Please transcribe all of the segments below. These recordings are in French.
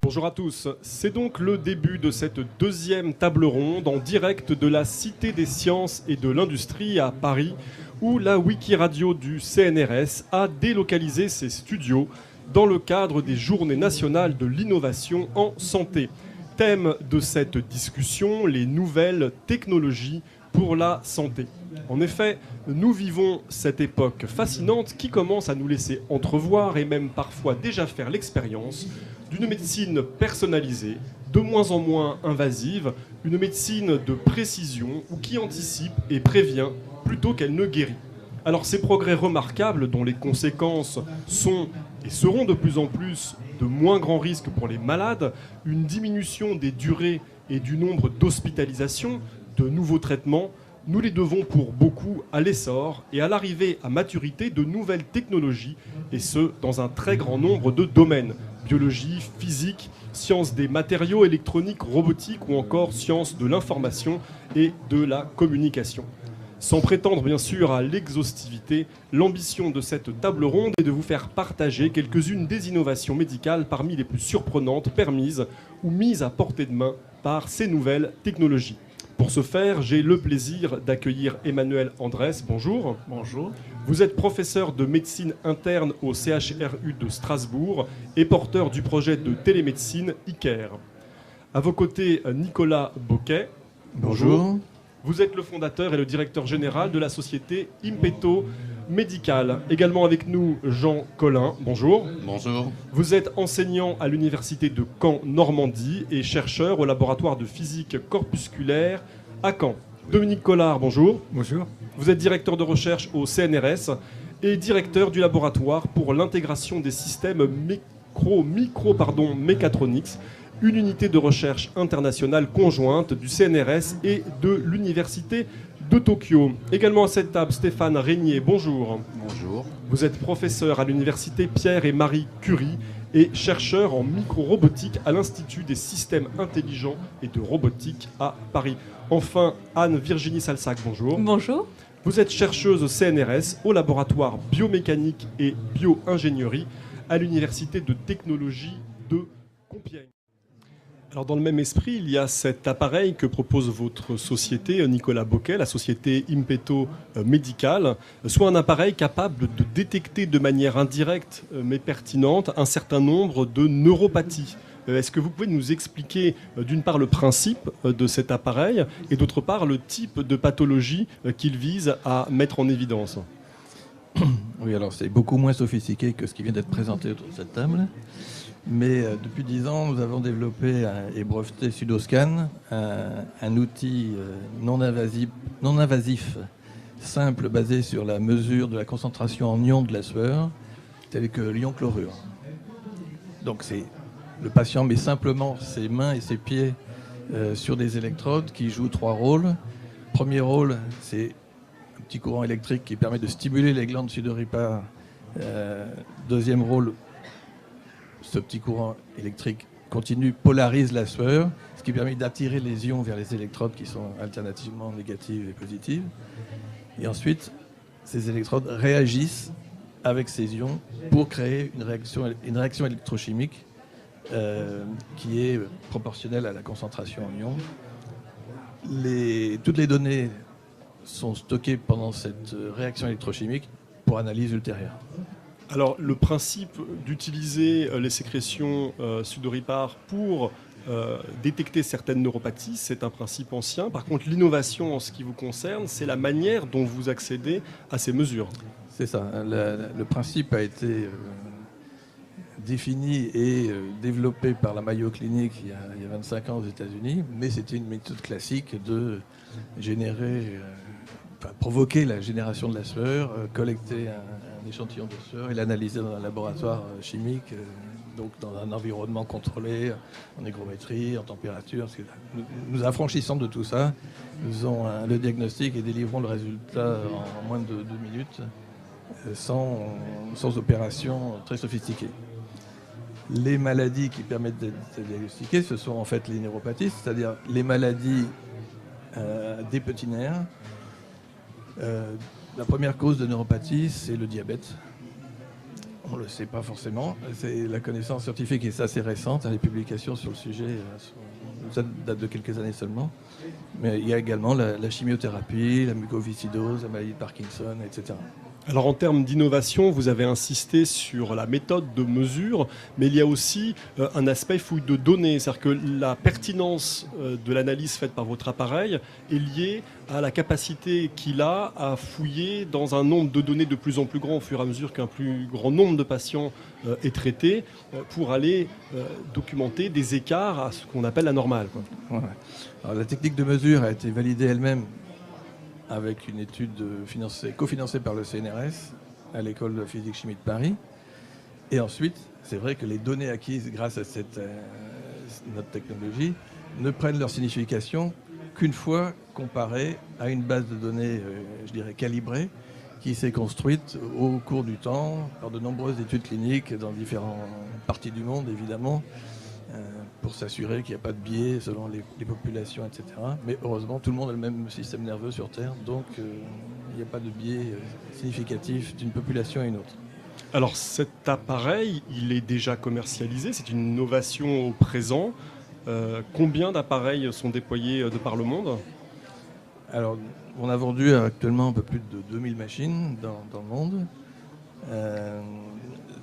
Bonjour à tous, c'est donc le début de cette deuxième table ronde en direct de la Cité des Sciences et de l'Industrie à Paris, où la Wikiradio du CNRS a délocalisé ses studios dans le cadre des Journées nationales de l'innovation en santé. Thème de cette discussion, les nouvelles technologies pour la santé. En effet, nous vivons cette époque fascinante qui commence à nous laisser entrevoir et même parfois déjà faire l'expérience d'une médecine personnalisée, de moins en moins invasive, une médecine de précision ou qui anticipe et prévient plutôt qu'elle ne guérit. Alors ces progrès remarquables dont les conséquences sont et seront de plus en plus de moins grands risques pour les malades, une diminution des durées et du nombre d'hospitalisations, de nouveaux traitements, nous les devons pour beaucoup à l'essor et à l'arrivée à maturité de nouvelles technologies, et ce, dans un très grand nombre de domaines. Biologie, physique, sciences des matériaux, électronique, robotique ou encore sciences de l'information et de la communication. Sans prétendre bien sûr à l'exhaustivité, l'ambition de cette table ronde est de vous faire partager quelques-unes des innovations médicales parmi les plus surprenantes permises ou mises à portée de main par ces nouvelles technologies. Pour ce faire, j'ai le plaisir d'accueillir Emmanuel Andrès. Bonjour. Bonjour. Vous êtes professeur de médecine interne au CHRU de Strasbourg et porteur du projet de télémédecine ICARE. À vos côtés, Nicolas Boquet. Bonjour. Vous êtes le fondateur et le directeur général de la société Impeto Médical. Également avec nous, Jean Collin. Bonjour. Bonjour. Vous êtes enseignant à l'université de Caen, Normandie et chercheur au laboratoire de physique corpusculaire à Caen. Dominique Collard, bonjour. Bonjour. Vous êtes directeur de recherche au CNRS et directeur du laboratoire pour l'intégration des systèmes mécatroniques, une unité de recherche internationale conjointe du CNRS et de l'Université de Tokyo. Également à cette table, Stéphane Régnier, bonjour. Bonjour. Vous êtes professeur à l'Université Pierre et Marie Curie et chercheur en micro-robotique à l'Institut des systèmes intelligents et de robotique à Paris. Enfin, Anne-Virginie Salsac, bonjour. Bonjour. Vous êtes chercheuse au CNRS, au laboratoire biomécanique et bio-ingénierie à l'Université de technologie de Compiègne. Alors dans le même esprit, il y a cet appareil que propose votre société, Nicolas Boquet, la société Impeto Médical, soit un appareil capable de détecter de manière indirecte mais pertinente un certain nombre de neuropathies. Est-ce que vous pouvez nous expliquer d'une part le principe de cet appareil et d'autre part le type de pathologie qu'il vise à mettre en évidence ? Oui, alors c'est beaucoup moins sophistiqué que ce qui vient d'être présenté autour de cette table. Mais depuis 10 ans, nous avons développé et breveté Sudoscan, un outil non invasif, simple, basé sur la mesure de la concentration en ions de la sueur, tel que l'ion chlorure. Donc le patient met simplement ses mains et ses pieds sur des électrodes qui jouent 3 rôles. Premier rôle, c'est un petit courant électrique qui permet de stimuler les glandes sudoripare. Deuxième rôle, ce petit courant électrique continu polarise la sueur, ce qui permet d'attirer les ions vers les électrodes qui sont alternativement négatives et positives. Et ensuite, ces électrodes réagissent avec ces ions pour créer une réaction électrochimique qui est proportionnelle à la concentration en ions. Toutes les données sont stockées pendant cette réaction électrochimique pour analyse ultérieure. Alors, le principe d'utiliser les sécrétions sudoripares pour détecter certaines neuropathies, c'est un principe ancien. Par contre, l'innovation en ce qui vous concerne, c'est la manière dont vous accédez à ces mesures. C'est ça. Le principe a été défini et développé par la Mayo Clinic il y a 25 ans aux États-Unis, mais c'était une méthode classique de provoquer la génération de la sueur, collecter un échantillon de sueur et l'analyser dans un laboratoire chimique, donc dans un environnement contrôlé, en hygrométrie, en température. Nous affranchissons de tout ça, nous faisons le diagnostic et délivrons le résultat en moins de 2 minutes, sans opération très sophistiquée. Les maladies qui permettent d'être diagnostiquées, ce sont en fait les neuropathies, c'est-à-dire les maladies des petits nerfs. La première cause de neuropathie, c'est le diabète. On ne le sait pas forcément. La connaissance scientifique est assez récente. Les publications sur le sujet ça date de quelques années seulement. Mais il y a également la chimiothérapie, la mucoviscidose, la maladie de Parkinson, etc. Alors en termes d'innovation, vous avez insisté sur la méthode de mesure, mais il y a aussi un aspect fouille de données. C'est-à-dire que la pertinence de l'analyse faite par votre appareil est liée à la capacité qu'il a à fouiller dans un nombre de données de plus en plus grand au fur et à mesure qu'un plus grand nombre de patients est traité pour aller documenter des écarts à ce qu'on appelle la normale, quoi. Ouais. Alors, la technique de mesure a été validée elle-même avec une étude cofinancée par le CNRS à l'école de physique-chimie de Paris. Et ensuite, c'est vrai que les données acquises grâce à notre technologie ne prennent leur signification qu'une fois comparées à une base de données, je dirais, calibrée, qui s'est construite au cours du temps par de nombreuses études cliniques dans différentes parties du monde, évidemment, pour s'assurer qu'il n'y a pas de biais selon les populations, etc. Mais heureusement, tout le monde a le même système nerveux sur Terre, donc il n'y a pas de biais significatif d'une population à une autre. Alors cet appareil, il est déjà commercialisé, c'est une innovation au présent. Combien d'appareils sont déployés de par le monde ? Alors, on a vendu actuellement un peu plus de 2000 machines dans le monde.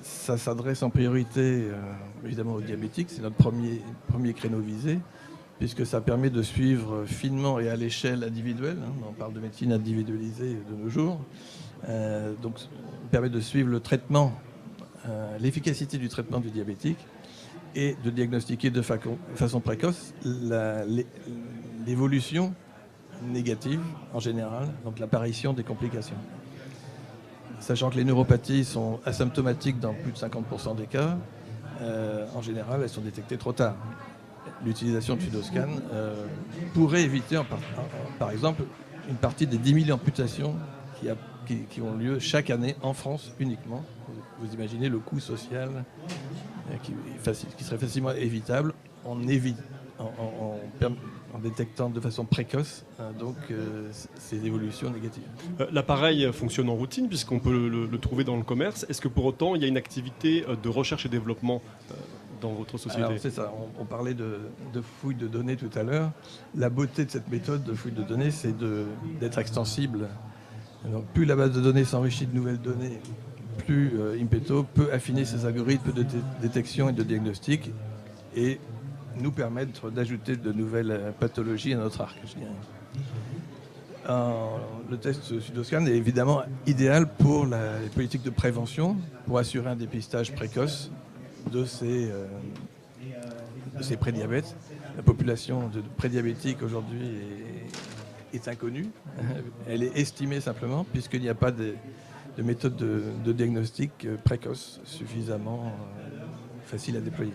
Ça s'adresse en priorité évidemment aux diabétiques, c'est notre premier créneau visé, puisque ça permet de suivre finement et à l'échelle individuelle, on parle de médecine individualisée de nos jours, donc ça permet de suivre le traitement, l'efficacité du traitement du diabétique et de diagnostiquer de façon précoce l'évolution négative en général, donc l'apparition des complications. Sachant que les neuropathies sont asymptomatiques dans plus de 50% des cas, en général, elles sont détectées trop tard. L'utilisation de Sudoscan pourrait éviter, par exemple, une partie des 10 000 amputations qui ont lieu chaque année en France uniquement. Vous imaginez le coût social qui serait facilement évitable en détectant de façon précoce ces évolutions négatives. L'appareil fonctionne en routine puisqu'on peut le trouver dans le commerce. Est-ce que pour autant il y a une activité de recherche et développement dans votre société ? Alors c'est ça, on parlait de fouille de données tout à l'heure. La beauté de cette méthode de fouille de données, c'est d'être extensible. Donc, plus la base de données s'enrichit de nouvelles données, plus Impeto peut affiner ses algorithmes de détection et de diagnostic et nous permettre d'ajouter de nouvelles pathologies à notre arc, je dirais. Le test Sudoscan est évidemment idéal pour les politiques de prévention, pour assurer un dépistage précoce de ces prédiabètes. La population de prédiabétiques aujourd'hui est inconnue. Elle est estimée simplement puisqu'il n'y a pas de méthode de diagnostic précoce suffisamment facile à déployer.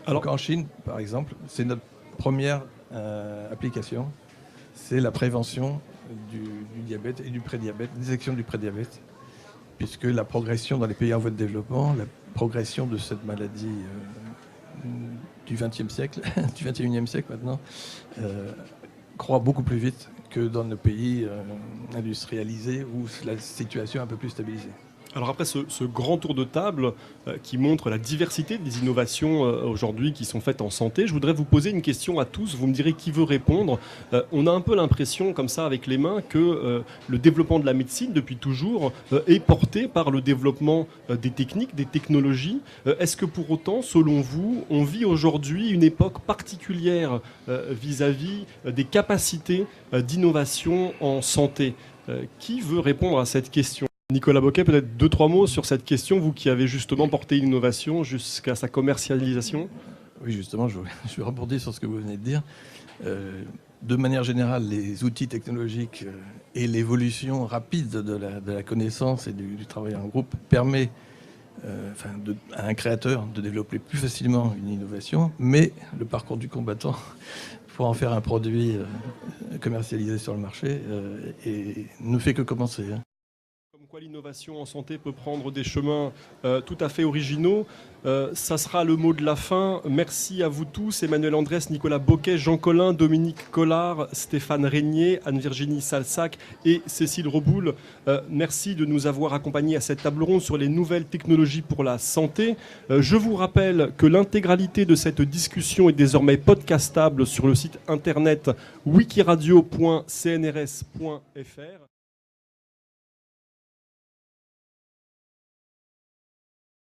Donc en Chine, par exemple, c'est notre première application. C'est la prévention du diabète et du prédiabète, détection du prédiabète, puisque la progression dans les pays en voie de développement, la progression de cette maladie du XXe siècle, du XXIe siècle maintenant, croît beaucoup plus vite que dans nos pays industrialisés où la situation est un peu plus stabilisée. Alors après ce grand tour de table qui montre la diversité des innovations aujourd'hui qui sont faites en santé, je voudrais vous poser une question à tous, vous me direz qui veut répondre. On a un peu l'impression comme ça avec les mains que le développement de la médecine depuis toujours est porté par le développement des techniques, des technologies. Est-ce que pour autant, selon vous, on vit aujourd'hui une époque particulière vis-à-vis des capacités d'innovation en santé ? Qui veut répondre à cette question ? Nicolas Boquet, peut-être 2-3 mots sur cette question, vous qui avez justement porté l'innovation jusqu'à sa commercialisation. Oui, justement, je vais rebondir sur ce que vous venez de dire. De manière générale, les outils technologiques et l'évolution rapide de la connaissance et du travail en groupe permet à un créateur de développer plus facilement une innovation, mais le parcours du combattant pour en faire un produit commercialisé sur le marché ne fait que commencer. l'innovation en santé peut prendre des chemins tout à fait originaux. Ça sera le mot de la fin. Merci à vous tous, Emmanuel Andrès, Nicolas Boquet, Jean Collin, Dominique Collard, Stéphane Régnier, Anne-Virginie Salsac et Cécile Reboul. Merci de nous avoir accompagnés à cette table ronde sur les nouvelles technologies pour la santé. Je vous rappelle que l'intégralité de cette discussion est désormais podcastable sur le site internet wikiradio.cnrs.fr.